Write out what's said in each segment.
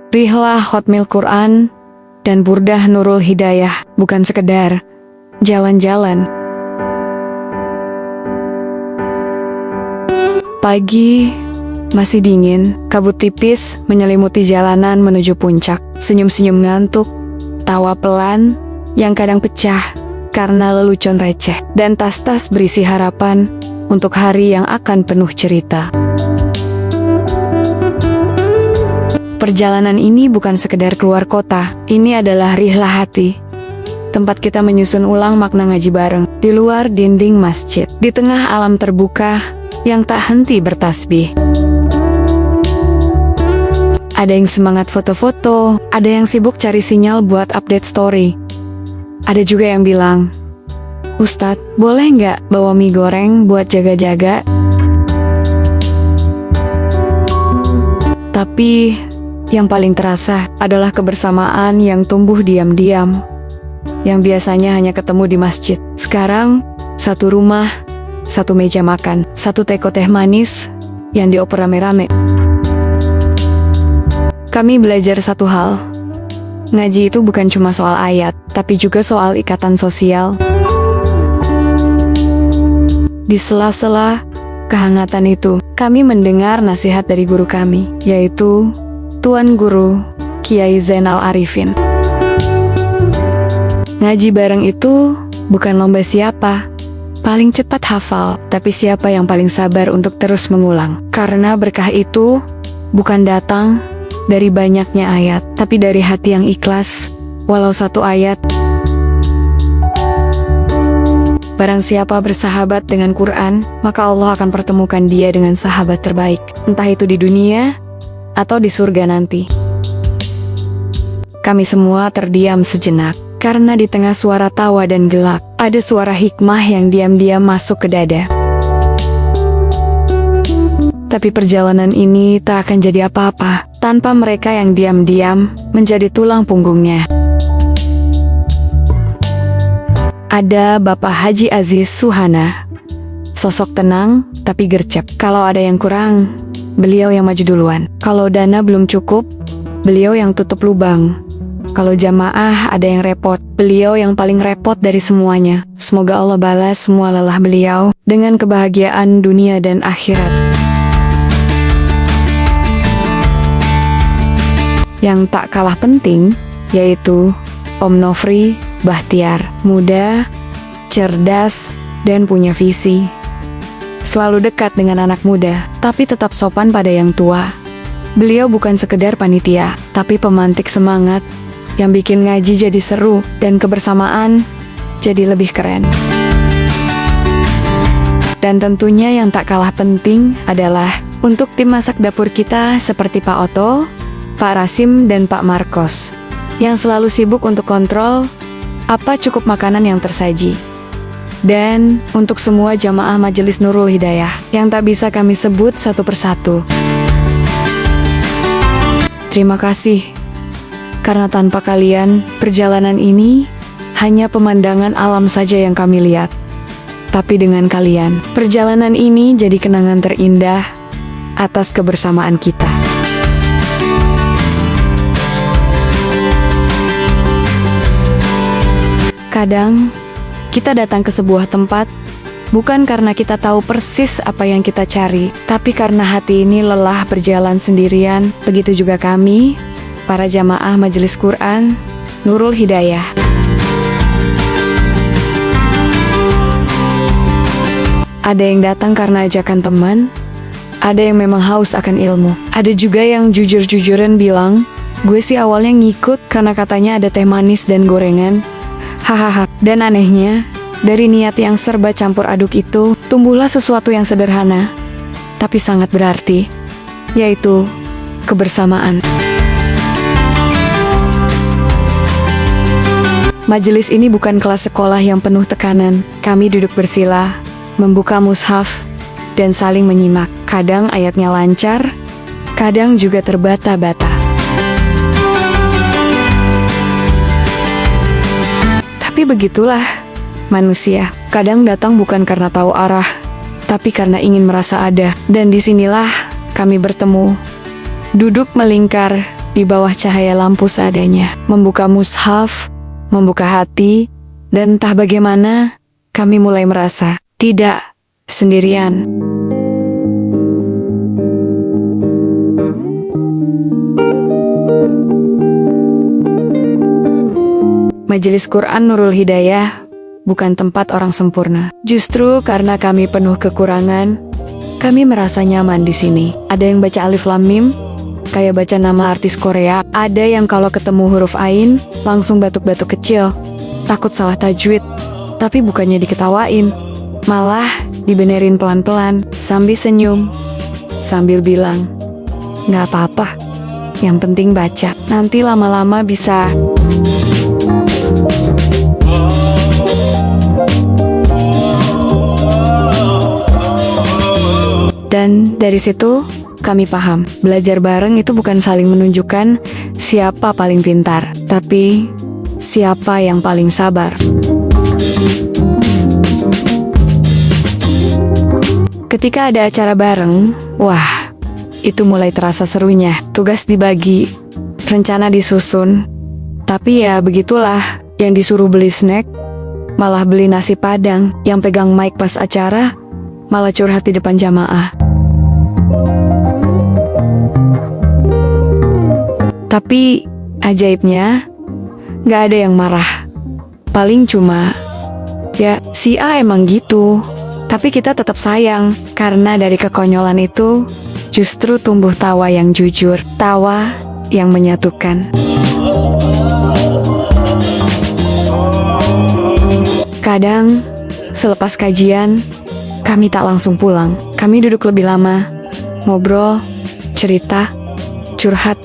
Rihlah Khatmil Quran dan Burdah Nurul Hidayah bukan sekedar jalan-jalan. Pagi masih dingin, kabut tipis menyelimuti jalanan menuju puncak. Senyum-senyum ngantuk, tawa pelan yang kadang pecah karena lelucon receh, dan tas-tas berisi harapan untuk hari yang akan penuh cerita. Perjalanan ini bukan sekedar keluar kota, ini adalah rihlah hati. Tempat kita menyusun ulang makna ngaji bareng, di luar dinding masjid, di tengah alam terbuka yang tak henti bertasbih. Ada yang semangat foto-foto, ada yang sibuk cari sinyal buat update story. Ada juga yang bilang, "Ustadz, boleh nggak bawa mie goreng buat jaga-jaga?" Tapi yang paling terasa adalah kebersamaan yang tumbuh diam-diam, yang biasanya hanya ketemu di masjid. Sekarang, satu rumah, satu meja makan, satu teko teh manis yang dioper rame-rame. Kami belajar satu hal, ngaji itu bukan cuma soal ayat, tapi juga soal ikatan sosial. Di sela-sela kehangatan itu, kami mendengar nasihat dari guru kami, yaitu Tuan Guru Kiai Zainal Arifin. Ngaji bareng itu bukan lomba siapa paling cepat hafal, tapi siapa yang paling sabar untuk terus mengulang. Karena berkah itu bukan datang dari banyaknya ayat, tapi dari hati yang ikhlas, walau satu ayat. Barang siapa bersahabat dengan Quran, maka Allah akan pertemukan dia dengan sahabat terbaik, entah itu di dunia atau di surga nanti. Kami semua terdiam sejenak, karena di tengah suara tawa dan gelak, ada suara hikmah yang diam-diam masuk ke dada. Tapi perjalanan ini tak akan jadi apa-apa tanpa mereka yang diam-diam menjadi tulang punggungnya. Ada Bapak Haji Aziz Suhana, sosok tenang tapi gercep. Kalau ada yang kurang, beliau yang maju duluan. Kalau dana belum cukup, beliau yang tutup lubang. Kalau jamaah ada yang repot, beliau yang paling repot dari semuanya. Semoga Allah balas semua lelah beliau dengan kebahagiaan dunia dan akhirat. Yang tak kalah penting, yaitu Om Nofri Bahtiar, muda, cerdas, dan punya visi. Selalu dekat dengan anak muda, tapi tetap sopan pada yang tua. Beliau bukan sekedar panitia, tapi pemantik semangat yang bikin ngaji jadi seru dan kebersamaan jadi lebih keren. Dan tentunya yang tak kalah penting adalah untuk tim masak dapur kita seperti Pak Oto, Pak Rasim, dan Pak Marcos, yang selalu sibuk untuk kontrol apa cukup makanan yang tersaji. Dan untuk semua jamaah Majelis Nurul Hidayah yang tak bisa kami sebut satu persatu, terima kasih. Karena tanpa kalian, perjalanan ini hanya pemandangan alam saja yang kami lihat. Tapi dengan kalian, perjalanan ini jadi kenangan terindah atas kebersamaan kita. Kadang, kita datang ke sebuah tempat bukan karena kita tahu persis apa yang kita cari, tapi karena hati ini lelah berjalan sendirian. Begitu juga kami, para jamaah Majelis Quran Nurul Hidayah. Ada yang datang karena ajakan teman, ada yang memang haus akan ilmu. Ada juga yang jujur-jujuran bilang, "Gue sih awalnya ngikut karena katanya ada teh manis dan gorengan." Hahaha. Dan anehnya, dari niat yang serba campur aduk itu, tumbuhlah sesuatu yang sederhana, tapi sangat berarti, yaitu kebersamaan. Majelis ini bukan kelas sekolah yang penuh tekanan. Kami duduk bersila, membuka mushaf, dan saling menyimak. Kadang ayatnya lancar, kadang juga terbata-bata. Tapi begitulah manusia. Kadang datang bukan karena tahu arah, tapi karena ingin merasa ada. Dan disinilah kami bertemu, duduk melingkar di bawah cahaya lampu seadanya, membuka mushaf, membuka hati, dan entah bagaimana kami mulai merasa tidak sendirian. Majelis Quran Nurul Hidayah bukan tempat orang sempurna. Justru karena kami penuh kekurangan, kami merasa nyaman di sini. Ada yang baca alif lam mim, kayak baca nama artis Korea. Ada yang kalau ketemu huruf ain, langsung batuk-batuk kecil, takut salah tajwid. Tapi bukannya diketawain, malah dibenerin pelan-pelan, sambil senyum, sambil bilang, "Nggak apa-apa, yang penting baca. Nanti lama-lama bisa..." Dan dari situ kami paham, belajar bareng itu bukan saling menunjukkan siapa paling pintar, tapi siapa yang paling sabar. Ketika ada acara bareng, wah, itu mulai terasa serunya. Tugas dibagi, rencana disusun. Tapi ya begitulah, yang disuruh beli snack, malah beli nasi padang. Yang pegang mic pas acara, malah curhat di depan jamaah. Tapi ajaibnya, gak ada yang marah. Paling cuma, ya si A emang gitu. Tapi kita tetap sayang, karena dari kekonyolan itu justru tumbuh tawa yang jujur, tawa yang menyatukan. Kadang, selepas kajian, kami tak langsung pulang. Kami duduk lebih lama, ngobrol, cerita, curhat.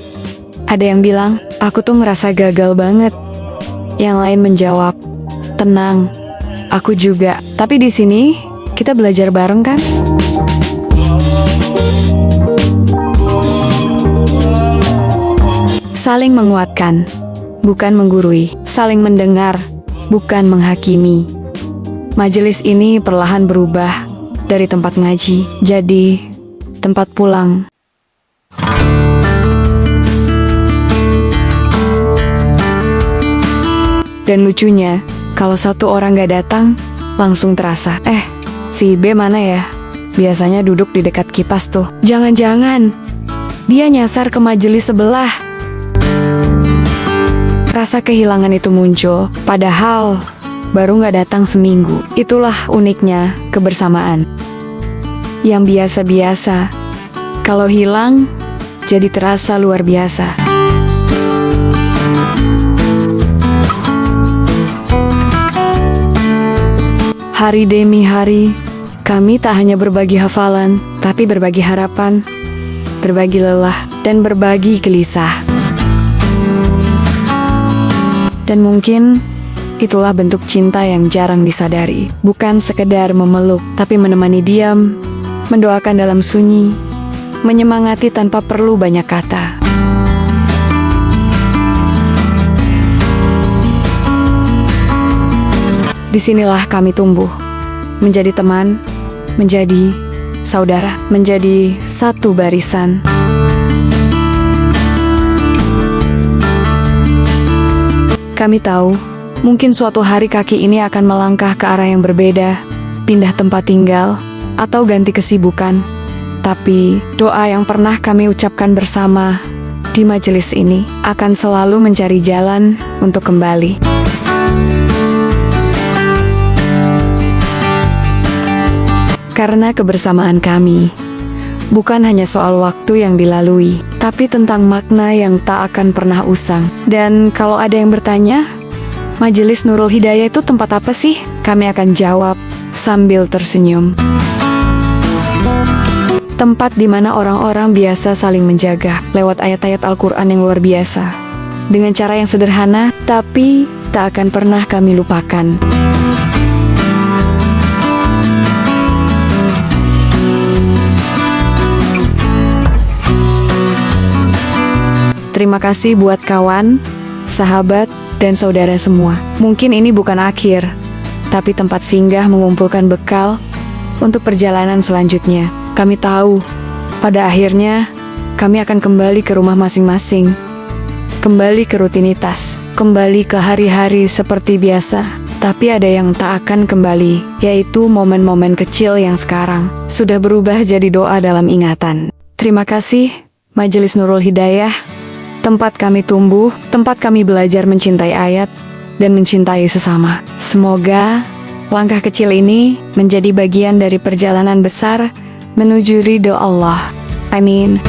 Ada yang bilang, aku tuh ngerasa gagal banget. Yang lain menjawab, tenang, aku juga. Tapi di sini, kita belajar bareng kan? Saling menguatkan, bukan menggurui. Saling mendengar, bukan menghakimi. Majelis ini perlahan berubah dari tempat ngaji jadi tempat pulang. Dan lucunya, kalau satu orang gak datang, langsung terasa, si B mana ya? Biasanya duduk di dekat kipas tuh. Jangan-jangan dia nyasar ke majelis sebelah. Rasa kehilangan itu muncul, padahal baru gak datang seminggu. Itulah uniknya kebersamaan. Yang biasa-biasa, kalau hilang, jadi terasa luar biasa. Hari demi hari, kami tak hanya berbagi hafalan, tapi berbagi harapan, berbagi lelah, dan berbagi gelisah. Dan mungkin itulah bentuk cinta yang jarang disadari. Bukan sekedar memeluk, tapi menemani diam, mendoakan dalam sunyi, menyemangati tanpa perlu banyak kata. Disinilah kami tumbuh, menjadi teman, menjadi saudara, menjadi satu barisan. Kami tahu, mungkin suatu hari kaki ini akan melangkah ke arah yang berbeda, pindah tempat tinggal, atau ganti kesibukan. Tapi doa yang pernah kami ucapkan bersama di majelis ini akan selalu mencari jalan untuk kembali. Karena kebersamaan kami bukan hanya soal waktu yang dilalui, tapi tentang makna yang tak akan pernah usang. Dan kalau ada yang bertanya, Majelis Nurul Hidayah itu tempat apa sih? Kami akan jawab sambil tersenyum. Tempat di mana orang-orang biasa saling menjaga lewat ayat-ayat Al-Quran yang luar biasa. Dengan cara yang sederhana, tapi tak akan pernah kami lupakan. Terima kasih buat kawan, sahabat, dan saudara semua. Mungkin ini bukan akhir, tapi tempat singgah mengumpulkan bekal untuk perjalanan selanjutnya. Kami tahu, pada akhirnya, kami akan kembali ke rumah masing-masing, kembali ke rutinitas, kembali ke hari-hari seperti biasa. Tapi ada yang tak akan kembali, yaitu momen-momen kecil yang sekarang sudah berubah jadi doa dalam ingatan. Terima kasih, Majelis Nurul Hidayah, tempat kami tumbuh, tempat kami belajar mencintai ayat dan mencintai sesama. Semoga langkah kecil ini menjadi bagian dari perjalanan besar menuju ridho Allah. Amin.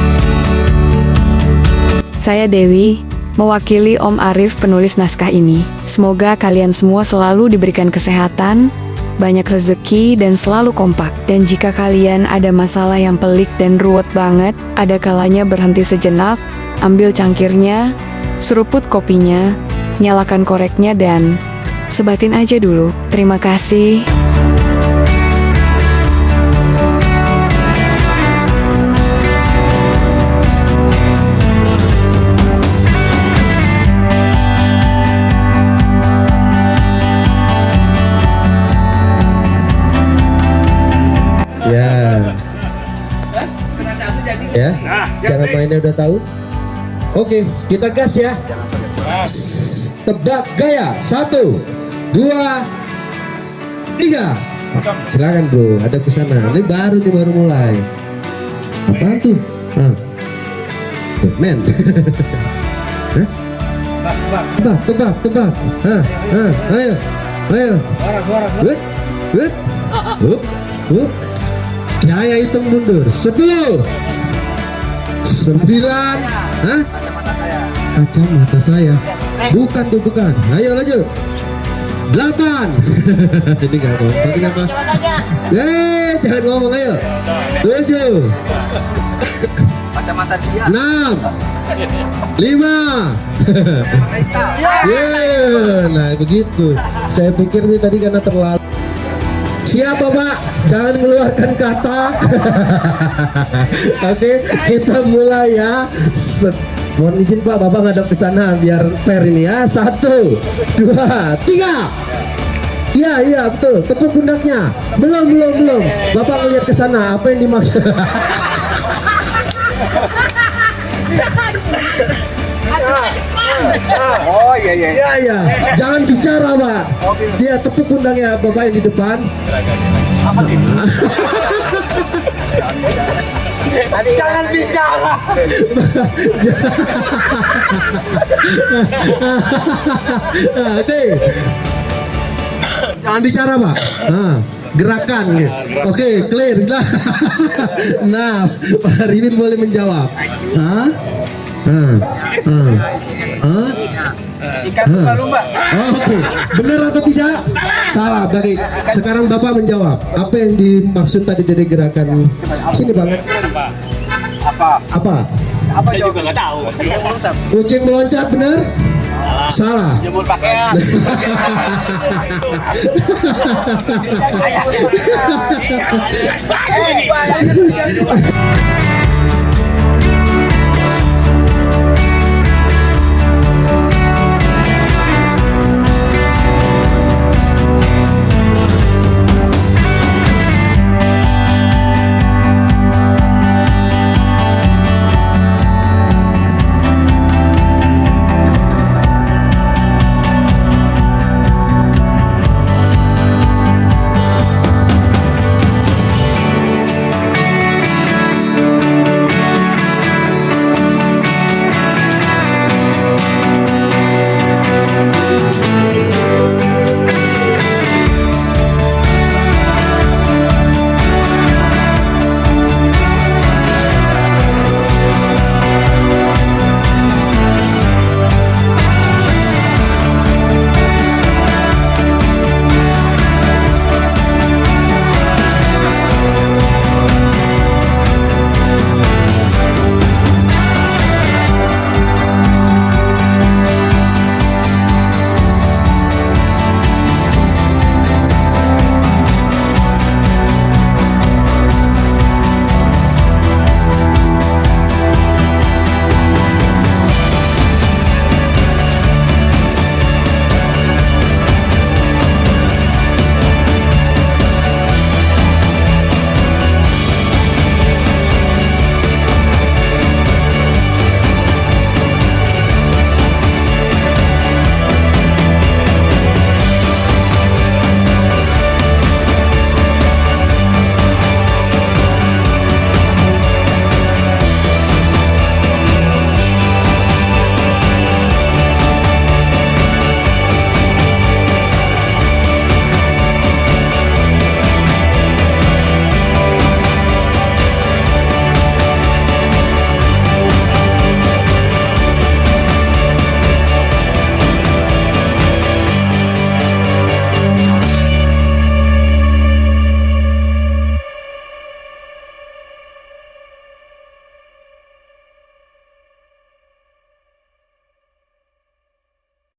Saya Dewi, mewakili Om Arif penulis naskah ini. Semoga kalian semua selalu diberikan kesehatan, banyak rezeki dan selalu kompak. Dan jika kalian ada masalah yang pelik dan ruwet banget, ada kalanya berhenti sejenak, ambil cangkirnya, seruput kopinya, nyalakan koreknya dan sebatin aja dulu. Terima kasih. Ya, cara mainnya udah tahu. Oke, kita gas ya. Tebak gaya. 1, 2, 3. Silakan bro, ada kesana. Ini baru mulai. Apaan tuh? Batman. Tebak. Ayo. Gaya hitam mundur. 10, 9. Kacamata saya. Bukan. Ayo lanjut. 8. Ini gak ngomong. Kenapa? Jangan ngomong, ayo. 7. Kacamata dia. 6. 5. Nah begitu. Saya pikir nih tadi karena terlalu. Siapa Pak? Jangan mengeluarkan kata. Oke, kita mulai ya. Mohon izin Pak, Bapak ngadap ke sana biar fair ini ya. 1, 2, 3. Iya betul. Tepuk pundaknya. Belum. Bapak ngeliat ke sana. Apa yang dimaksud? Oh iya. Jangan bicara Pak. Dia tepuk pundaknya Bapak yang di depan. Jangan bicara. Oke. Jangan bicara Pak. Gerakan gitu. Oke, clear. Nah, Pak Rimin boleh menjawab. Ikan lumba-lumba. Oke, benar atau tidak? Salah. Dari sekarang Bapak menjawab. Apa yang dimaksud tadi dari gerakan? Sini banget. Apa? Apa juga nggak tahu. Kucing meloncat benar? Salah. Jemur pakaian. Kayak